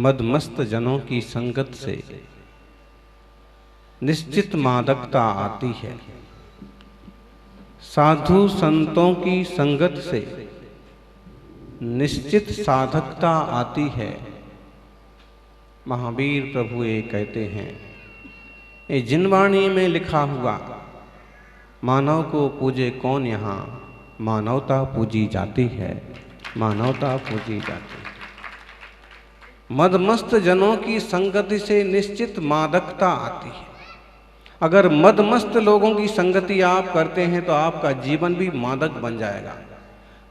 मदमस्त जनों की संगत से निश्चित मादकता आती है, साधु संतों की संगत से निश्चित साधकता आती है। महावीर प्रभु ये कहते हैं, ये जिनवाणी में लिखा हुआ, मानव को पूजे कौन यहाँ, मानवता पूजी जाती है, मानवता पूजी जाती है। मदमस्त जनों की संगति से निश्चित मादकता आती है। अगर मदमस्त लोगों की संगति आप करते हैं तो आपका जीवन भी मादक बन जाएगा।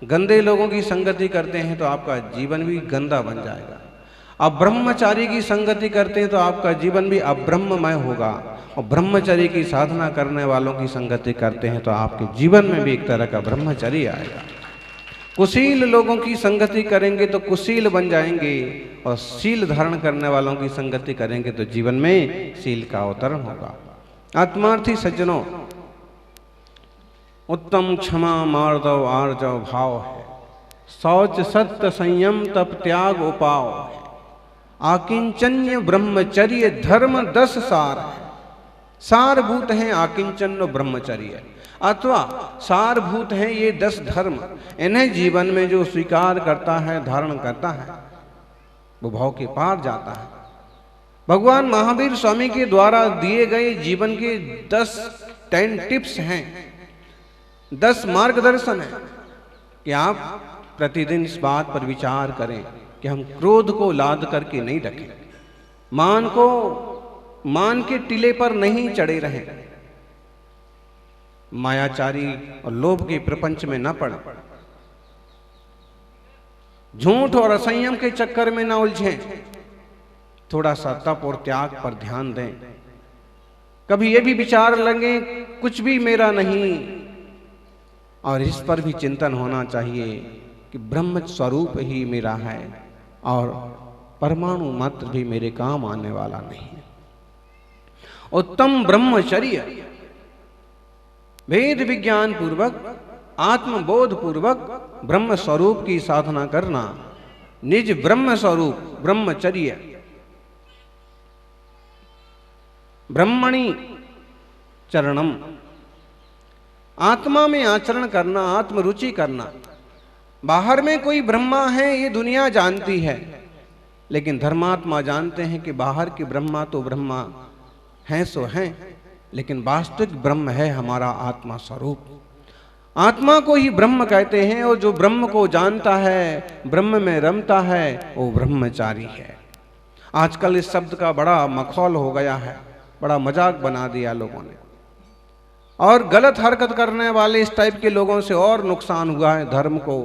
गंदे लोगों की संगति करते हैं तो आपका जीवन भी गंदा बन जाएगा। अब ब्रह्मचारी की संगति करते हैं तो आपका जीवन भी अब्रह्ममय होगा, और ब्रह्मचर्य की साधना करने वालों की संगति करते हैं तो आपके जीवन में भी एक तरह का ब्रह्मचर्य आएगा। कुशील लोगों की संगति करेंगे तो कुशील बन जाएंगे, और शील धारण करने वालों की संगति करेंगे तो जीवन में शील का अवतरण होगा। आत्मार्थी सज्जनों, उत्तम क्षमा मार्दव आर्जव भाव है, शौच सत्य संयम तप त्याग उपाव है, आकिंचन्य ब्रह्मचर्य धर्म 10 सार है। सारभूत हैं आकिंचन्य ब्रह्मचर्य, अथवा सारभूत हैं ये 10 धर्म। इन्हें जीवन में जो स्वीकार करता है, धारण करता है, वो भाव के पार जाता है। भगवान महावीर स्वामी के द्वारा दिए गए जीवन के 10 टिप्स हैं, 10 मार्गदर्शन है कि आप प्रतिदिन इस बात पर विचार करें कि हम क्रोध को लाद करके नहीं रखें, मान के टिले पर नहीं चढ़े रहें, मायाचारी और लोभ के प्रपंच में न पड़े, झूठ और असंयम के चक्कर में न उलझें, थोड़ा सा तप और त्याग पर ध्यान दें। कभी ये भी विचार लगे कुछ भी मेरा नहीं, और इस पर भी चिंतन होना चाहिए कि ब्रह्म स्वरूप ही मेरा है और परमाणु मात्र भी मेरे काम आने वाला नहीं है। उत्तम ब्रह्मचर्य वेद विज्ञान पूर्वक, आत्मबोध पूर्वक ब्रह्म स्वरूप की साधना करना, निज ब्रह्म स्वरूप ब्रह्मचर्य, ब्रह्मणि चरणम, आत्मा में आचरण करना, आत्मरुचि करना। बाहर में कोई ब्रह्मा है ये दुनिया जानती है, लेकिन धर्मात्मा जानते हैं कि बाहर के ब्रह्मा तो ब्रह्मा हैं सो हैं, लेकिन वास्तविक ब्रह्म है हमारा आत्मा स्वरूप। आत्मा को ही ब्रह्म कहते हैं, और जो ब्रह्म को जानता है, ब्रह्म में रमता है, वो ब्रह्मचारी है। आजकल इस शब्द का बड़ा मखौल हो गया है, बड़ा मजाक बना दिया लोगों ने, और गलत हरकत करने वाले इस टाइप के लोगों से और नुकसान हुआ है धर्म को,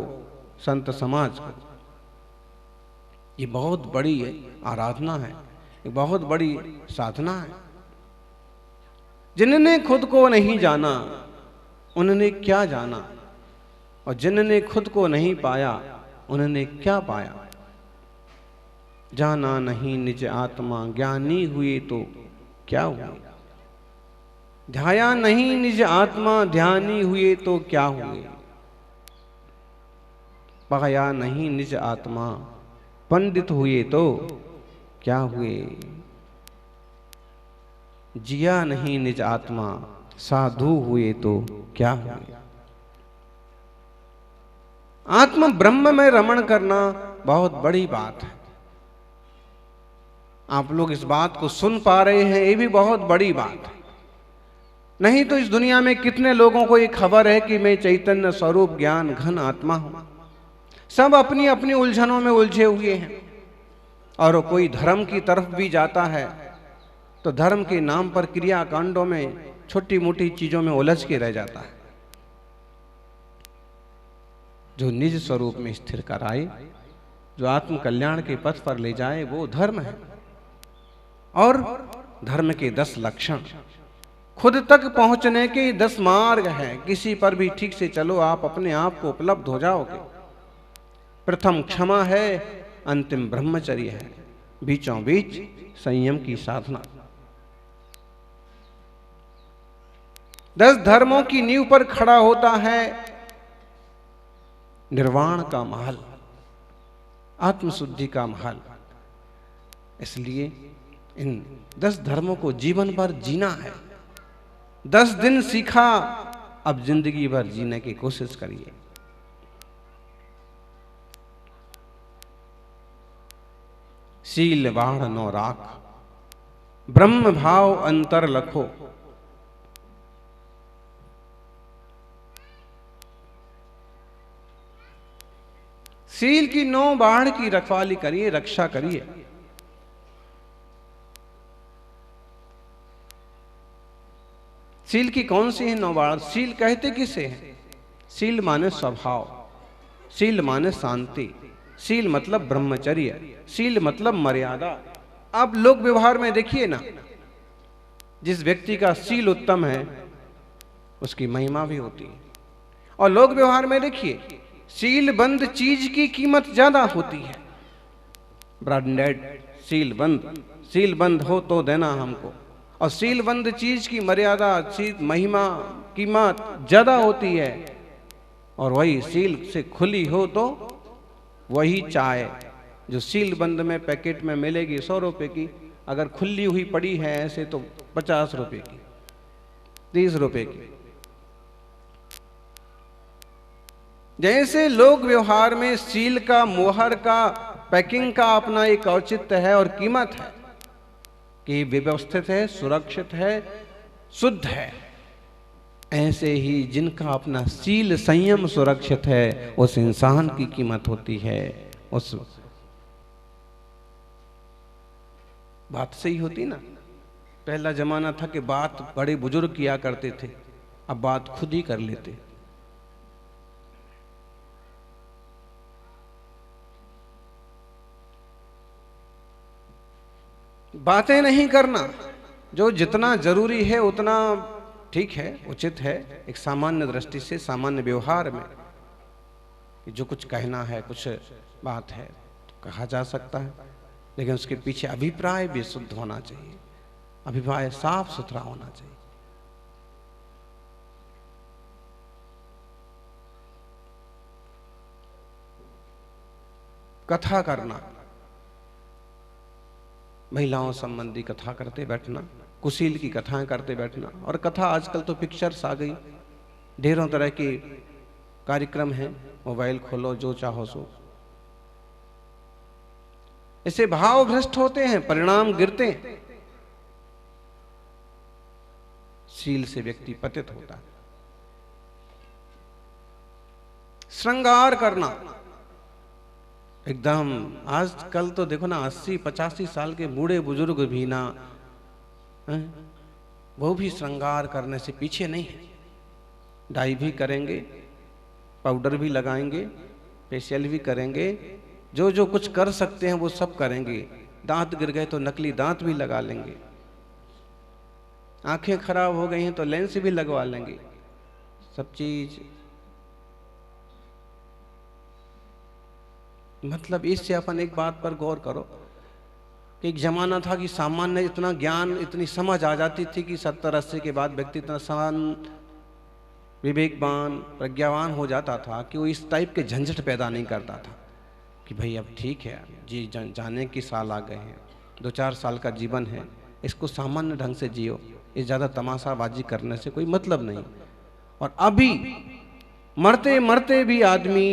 संत समाज को। ये बहुत बड़ी आराधना है, ये बहुत बड़ी साधना है। जिन्होंने खुद को नहीं जाना उन्होंने क्या जाना, और जिन्होंने खुद को नहीं पाया उन्होंने क्या पाया। जाना नहीं निज आत्मा ज्ञानी हुए तो क्या हुए, ध्याया नहीं निज आत्मा ध्यानी हुए तो क्या हुए, पाया नहीं निज आत्मा पंडित हुए तो क्या हुए, जिया नहीं निज आत्मा साधु हुए तो क्या हुए। आत्म ब्रह्म में रमण करना बहुत बड़ी बात है। आप लोग इस बात को सुन पा रहे हैं, ये भी बहुत बड़ी बात है। नहीं तो इस दुनिया में कितने लोगों को ये खबर है कि मैं चैतन्य स्वरूप ज्ञान घन आत्मा हूं। सब अपनी अपनी उलझनों में उलझे हुए हैं, और कोई धर्म की तरफ भी जाता है तो धर्म के नाम पर क्रियाकांडों में, छोटी मोटी चीजों में उलझ के रह जाता है। जो निज स्वरूप में स्थिर कराए, जो आत्म कल्याण के पथ पर ले जाए, वो धर्म है। और धर्म के 10 लक्षण, खुद तक पहुंचने के 10 मार्ग हैं। किसी पर भी ठीक से चलो, आप अपने आप को उपलब्ध हो जाओगे। प्रथम क्षमा है, अंतिम ब्रह्मचर्य है, बीचों बीच संयम की साधना। 10 धर्मों की नींव पर खड़ा होता है निर्वाण का महल, आत्मशुद्धि का महल। इसलिए इन 10 धर्मों को जीवन भर जीना है। 10 दिन सीखा, अब जिंदगी भर जीने की कोशिश करिए। शील बाढ़ नो राख, ब्रह्म भाव अंतर लखो। शील की 9 बाढ़ की रखवाली करिए, रक्षा करिए। शील की कौन सी है 9 बाढ़? शील कहते किसे हैं? शील माने स्वभाव, शील माने शांति, शील मतलब ब्रह्मचर्य, शील मतलब मर्यादा। आप लोक व्यवहार में देखिए ना, जिस व्यक्ति का शील उत्तम है उसकी महिमा भी होती है। और लोक व्यवहार में देखिए, शीलबंद चीज की कीमत ज्यादा होती है। ब्रांडेड शीलबंद हो तो देना हमको। और शीलबंद चीज की मर्यादा, महिमा, कीमत ज्यादा होती है। और वही शील से खुली हो तो वही चाय जो सीलबंद में पैकेट में मिलेगी 100 रुपए की, अगर खुली हुई पड़ी है ऐसे तो 50 रुपए की, 30 रुपए की। जैसे लोक व्यवहार में सील का, मोहर का, पैकिंग का अपना एक औचित्य है और कीमत है कि व्यवस्थित है, सुरक्षित है, शुद्ध है, ऐसे ही जिनका अपना सील संयम सुरक्षित है उस इंसान की कीमत होती है। उस बात सही होती ना। पहला जमाना था कि बात बड़े बुजुर्ग किया करते थे, अब बात खुद ही कर लेते। बातें नहीं करना, जो जितना जरूरी है उतना ठीक है, उचित है, एक सामान्य दृष्टि से, सामान्य व्यवहार में जो कुछ कहना है, कुछ बात है तो कहा जा सकता है, लेकिन उसके पीछे अभिप्राय भी शुद्ध होना चाहिए, अभिप्राय साफ सुथरा होना चाहिए। कथा करना, महिलाओं संबंधी कथा करते बैठना, कुशील की कथाएं करते बैठना। और कथा आजकल तो पिक्चर्स आ गई, ढेरों तरह के कार्यक्रम हैं, मोबाइल खोलो जो चाहो सो। इससे भाव भ्रष्ट होते हैं, परिणाम गिरते हैं, शील से व्यक्ति पतित होता है। श्रृंगार करना एकदम, आजकल तो देखो ना 80-85 साल के बूढ़े बुजुर्ग भी ना, वो भी श्रृंगार करने से पीछे नहीं है। डाई भी करेंगे, पाउडर भी लगाएंगे, फेशियल भी करेंगे, जो जो कुछ कर सकते हैं वो सब करेंगे। दांत गिर गए तो नकली दांत भी लगा लेंगे, आंखें खराब हो गई हैं तो लेंस भी लगवा लेंगे, सब चीज। मतलब इससे अपन एक बात पर गौर करो कि एक जमाना था कि सामान्य इतना ज्ञान, इतनी समझ आ जाती थी कि 70-80 के बाद व्यक्ति इतना शांत, विवेकवान, प्रज्ञावान हो जाता था कि वो इस टाइप के झंझट पैदा नहीं करता था कि भाई अब ठीक है जी, जाने की साल आ गए हैं, 2-4 साल का जीवन है, इसको सामान्य ढंग से जियो, इस ज़्यादा तमाशाबाजी करने से कोई मतलब नहीं। और अभी मरते मरते भी आदमी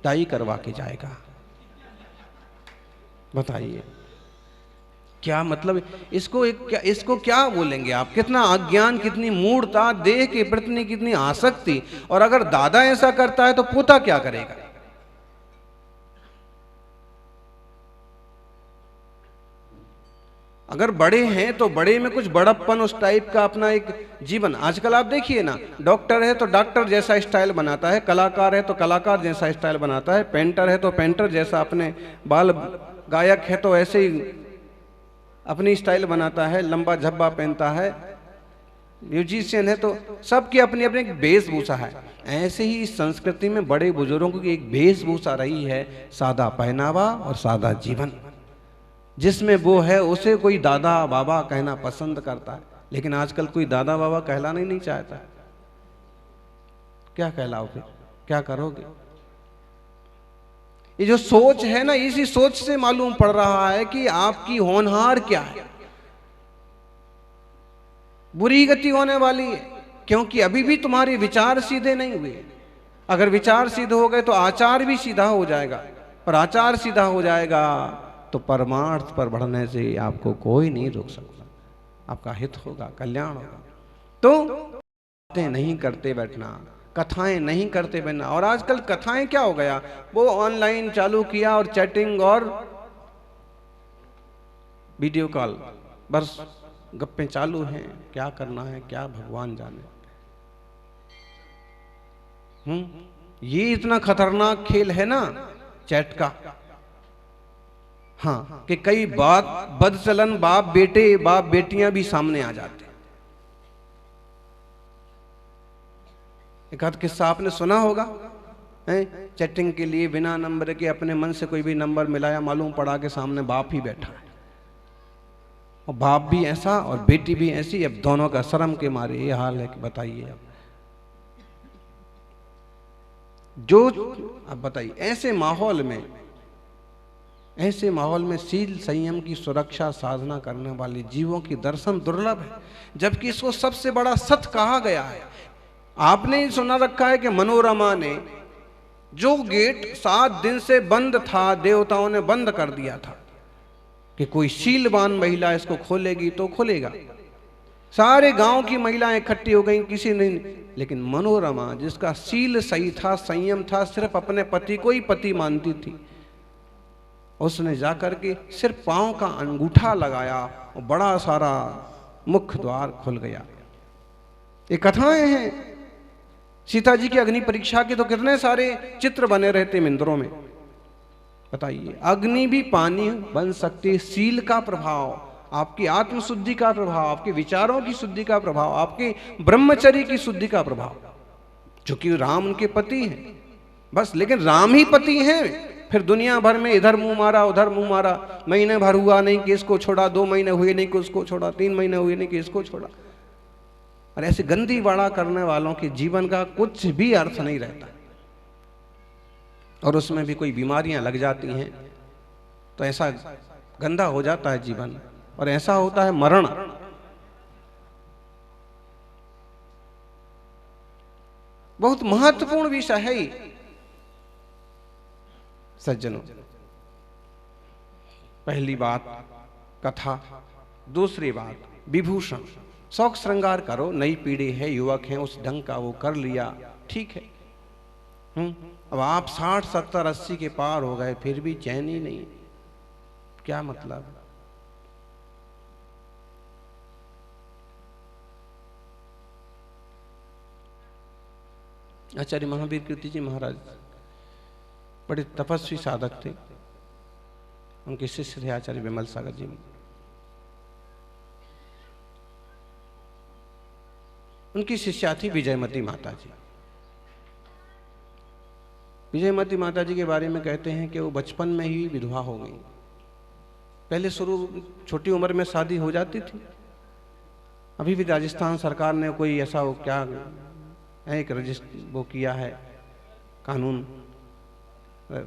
डाई करवा के जाएगा। बताइए क्या मतलब? इसको क्या बोलेंगे आप? कितना अज्ञान, कितनी मूढ़ता, देह के प्रति कितनी आसक्ति। और अगर दादा ऐसा करता है तो पोता क्या करेगा? अगर बड़े हैं तो बड़े में कुछ बड़प्पन, उस टाइप का अपना एक जीवन। आजकल आप देखिए ना, डॉक्टर है तो डॉक्टर जैसा स्टाइल बनाता है, कलाकार है तो कलाकार जैसा स्टाइल बनाता है, पेंटर है तो पेंटर जैसा, अपने बाल गायक है तो ऐसे ही अपनी स्टाइल बनाता है, लंबा झब्बा पहनता है, म्यूजिशियन है तो सबकी अपनी अपनी एक वेशभूषा है। ऐसे ही इस संस्कृति में बड़े बुजुर्गों की एक वेशभूषा रही है, सादा पहनावा और सादा जीवन। जिसमें वो है उसे कोई दादा बाबा कहना पसंद करता है। लेकिन आजकल कोई दादा बाबा कहलाना ही नहीं चाहता। क्या कहलाओ फिर, क्या करोगे? ये जो सोच है ना, इसी सोच से मालूम पड़ रहा है कि आपकी होनहार क्या है। बुरी गति होने वाली है, क्योंकि अभी भी तुम्हारे विचार सीधे नहीं हुए। अगर विचार सीधे हो गए तो आचार भी सीधा हो जाएगा, और आचार सीधा हो जाएगा तो परमार्थ पर बढ़ने से आपको कोई नहीं रोक सकता। आपका हित होगा, कल्याण होगा। तो बातें नहीं करते बैठना, कथाएं नहीं करते बैठना। और आजकल कथाएं क्या हो गया, वो ऑनलाइन चालू किया और चैटिंग और वीडियो कॉल, बस गप्पे चालू हैं। क्या करना है क्या भगवान जाने। ये इतना खतरनाक खेल है ना चैट का। हाँ, कि कई बात बदचलन बाप बेटे बाप बेटियां भी सामने आ जाते। एक आध किस्सा आपने सुना होगा, चैटिंग के लिए बिना नंबर के अपने मन से कोई भी नंबर मिलाया, मालूम पड़ा के सामने बाप ही बैठा है, और बाप भी ऐसा और बेटी भी ऐसी। अब दोनों का शर्म के मारे ये हाल है कि बताइए अब अब बताइए। ऐसे माहौल में शील संयम की सुरक्षा साधना करने वाले जीवों की दर्शन दुर्लभ है, जबकि इसको सबसे बड़ा सत्य कहा गया है। आपने सुना रखा है कि मनोरमा ने जो गेट 7 दिन से बंद था, देवताओं ने बंद कर दिया था कि कोई शीलवान महिला इसको खोलेगी तो खुलेगा। सारे गांव की महिलाएं इकट्ठी हो गई, किसी ने, लेकिन मनोरमा जिसका शील सही था, संयम था, सिर्फ अपने पति को ही पति मानती थी, उसने जाकर के सिर्फ पांव का अंगूठा लगाया और बड़ा सारा मुख्य द्वार खुल गया। ये कथाएं हैं। सीता जी की अग्नि परीक्षा के तो कितने सारे चित्र बने रहते मंदिरों में। बताइए, अग्नि भी पानी बन सकती। शील का प्रभाव, आपकी आत्मशुद्धि का प्रभाव, आपके विचारों की शुद्धि का प्रभाव, आपके ब्रह्मचर्य की शुद्धि का प्रभाव। चूंकि राम उनके पति हैं बस, लेकिन राम ही पति हैं। फिर दुनिया भर में इधर मुंह मारा उधर मुंह मारा, महीने भर हुआ नहीं कि इसको छोड़ा, 2 महीने हुए नहीं कि उसको छोड़ा, 3 महीने हुए नहीं कि इसको छोड़ा। और ऐसे गंदी वाड़ा करने वालों के जीवन का कुछ भी अर्थ नहीं रहता, और उसमें भी कोई बीमारियां लग जाती हैं तो ऐसा गंदा हो जाता है जीवन, और ऐसा होता है मरण। बहुत महत्वपूर्ण विषय है सज्जनों। पहली बात कथा, दूसरी बात विभूषण। शौक श्रृंगार करो, नई पीढ़ी है, युवक है, उस ढंग का वो कर लिया, ठीक है। अब आप 60, 70, 80 के पार हो गए फिर भी चैन ही नहीं, क्या मतलब? आचार्य महावीर कीर्ति जी महाराज बड़े तपस्वी साधक थे। उनके शिष्य थे आचार्य विमल सागर जी। उनकी शिष्या थी विजयमती माता जी। विजयमती माता जी के बारे में कहते हैं कि वो बचपन में ही विधवा हो गई। पहले शुरू छोटी उम्र में शादी हो जाती थी। अभी भी राजस्थान सरकार ने कोई ऐसा वो क्या एक वो किया है कानून,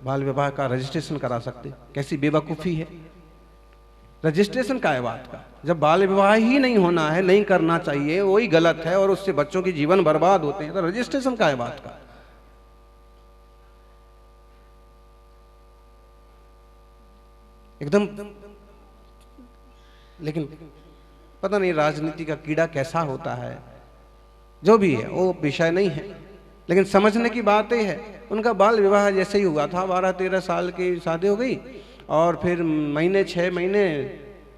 बाल विवाह का रजिस्ट्रेशन करा सकते। कैसी बेवकूफ़ी है, रजिस्ट्रेशन का है बात का। जब बाल विवाह ही नहीं होना है, नहीं करना चाहिए, वही गलत है और उससे बच्चों के जीवन बर्बाद होते हैं, तो रजिस्ट्रेशन का है बात का। एकदम। लेकिन पता नहीं राजनीति का कीड़ा कैसा होता है, जो भी है वो विषय नहीं है, लेकिन समझने की बात यह है। उनका बाल विवाह जैसे ही हुआ था, 12-13 साल की शादी हो गई, और फिर 6 महीने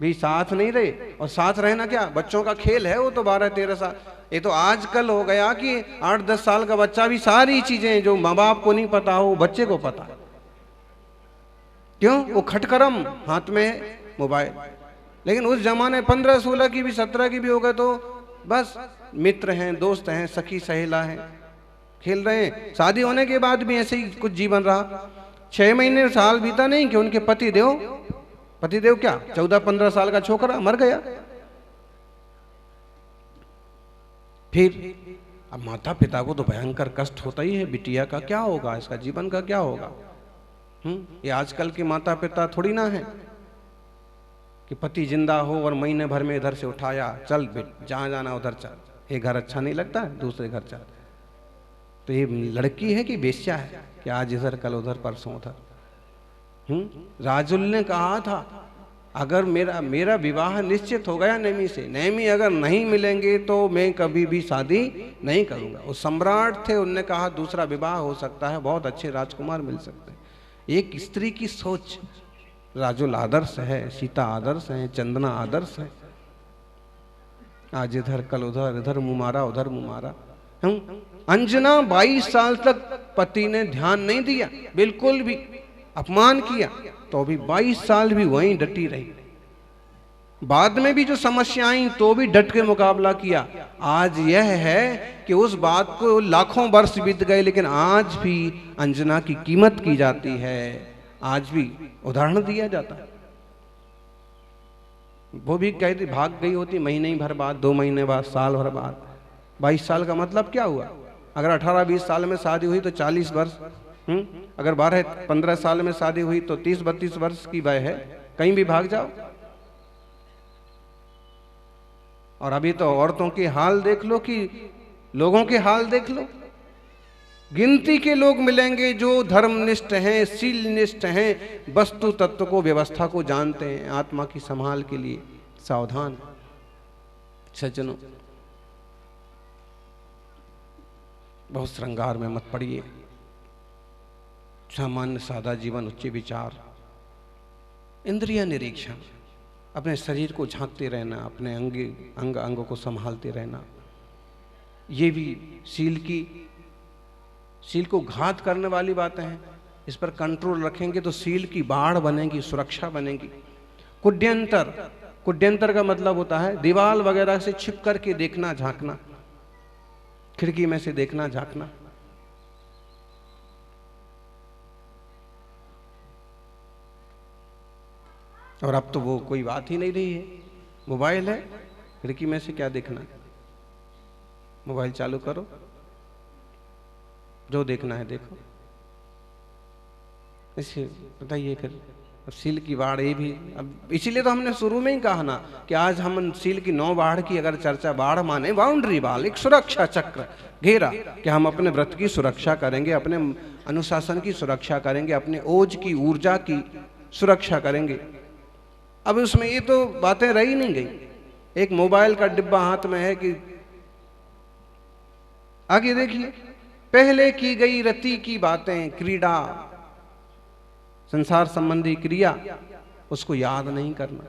भी साथ नहीं रहे। और साथ रहना क्या, बच्चों का खेल है वो तो 12-13 साल। ये तो आजकल हो गया कि 8-10 साल का बच्चा भी सारी चीजें जो माँ बाप को नहीं पता हो बच्चे को पता है। क्यों? वो खटकरम हाथ में मोबाइल। लेकिन उस जमाने 15-16 की भी 17 की भी हो गए तो बस मित्र हैं, दोस्त हैं, सखी सहेला हैं, खेल रहे हैं। शादी होने के बाद भी ऐसे ही कुछ जीवन रहा। 6 महीने साल बीता नहीं कि उनके पतिदेव क्या 14-15 साल का छोकरा मर गया। फिर अब माता पिता को तो भयंकर कष्ट होता ही है, बिटिया का क्या होगा, इसका जीवन का क्या होगा। ये आजकल के माता पिता थोड़ी ना है कि पति जिंदा हो और महीने भर में इधर से उठाया, चल बेट जहां जाना उधर चल, ये घर अच्छा नहीं लगता है दूसरे घर चल। तो ये लड़की है कि बेश्या है कि आज इधर कल उधर परसों उधर। राजुल ने कहा था अगर मेरा विवाह निश्चित हो गया नैमी से, नैमी अगर नहीं मिलेंगे तो मैं कभी भी शादी नहीं करूंगा। वो सम्राट थे, उनने कहा दूसरा विवाह हो सकता है, बहुत अच्छे राजकुमार मिल सकते हैं। एक स्त्री की सोच, राजुल आदर्श है, सीता आदर्श है, चंदना आदर्श है। आज इधर कल उधर, इधर मुंह मारा उधर मुंह मारा। अंजना 22 साल तक पति ने ध्यान नहीं दिया, बिल्कुल भी अपमान किया, तो अभी 22 साल भी वहीं डटी रही। बाद में भी जो समस्या आई तो भी डट के मुकाबला किया। आज यह है कि उस बात को लाखों वर्ष बीत गए, लेकिन आज भी अंजना की कीमत की जाती है, आज भी उदाहरण दिया जाता है। वो भी कहती भाग गई होती महीने भर बाद, 2 महीने बाद, साल भर बाद। 22 साल का मतलब क्या हुआ? अगर 18-20 साल में शादी हुई तो 40 वर्ष, अगर 12-15 साल में शादी हुई तो 30-32 वर्ष की वय है, कहीं भी भाग जाओ। और अभी तो औरतों के हाल देख लो कि लोगों के हाल देख लो। गिनती के लोग मिलेंगे जो धर्मनिष्ठ हैं, शीलनिष्ठ हैं, वस्तु तत्व को, व्यवस्था को जानते हैं, आत्मा की संभाल के लिए सावधान। सज्जनों, बहुत श्रृंगार में मत पड़िए। सामान्य सादा जीवन, उच्च विचार, इंद्रिय निरीक्षण, अपने शरीर को झांकते रहना, अपने अंग को संभालते रहना, ये भी सील को घात करने वाली बातें हैं। इस पर कंट्रोल रखेंगे तो सील की बाढ़ बनेगी, सुरक्षा बनेगी। कुड्यंतर का मतलब होता है दीवार वगैरह से छिप करके देखना, झांकना, खिड़की में से देखना, झांकना। और अब तो वो कोई बात ही नहीं रही है। मोबाइल है, खिड़की में से क्या देखना, मोबाइल चालू करो, जो देखना है देखो। इसे बताइए फिर अब सील की बाढ़, ये भी अब इसीलिए तो हमने शुरू में ही कहा ना कि आज हम सील की 9 बाढ़ की अगर चर्चा, बाढ़ माने बाउंड्री वाल, एक सुरक्षा चक्र घेरा कि हम अपने व्रत की सुरक्षा करेंगे, अपने अनुशासन की सुरक्षा करेंगे, अपने ओज की, ऊर्जा की सुरक्षा करेंगे। अब उसमें ये तो बातें रही नहीं गई। एक मोबाइल का डिब्बा हाथ में है कि आगे देखिए, पहले की गई रति की बातें, क्रीड़ा, संसार संबंधी क्रिया, उसको याद नहीं करना।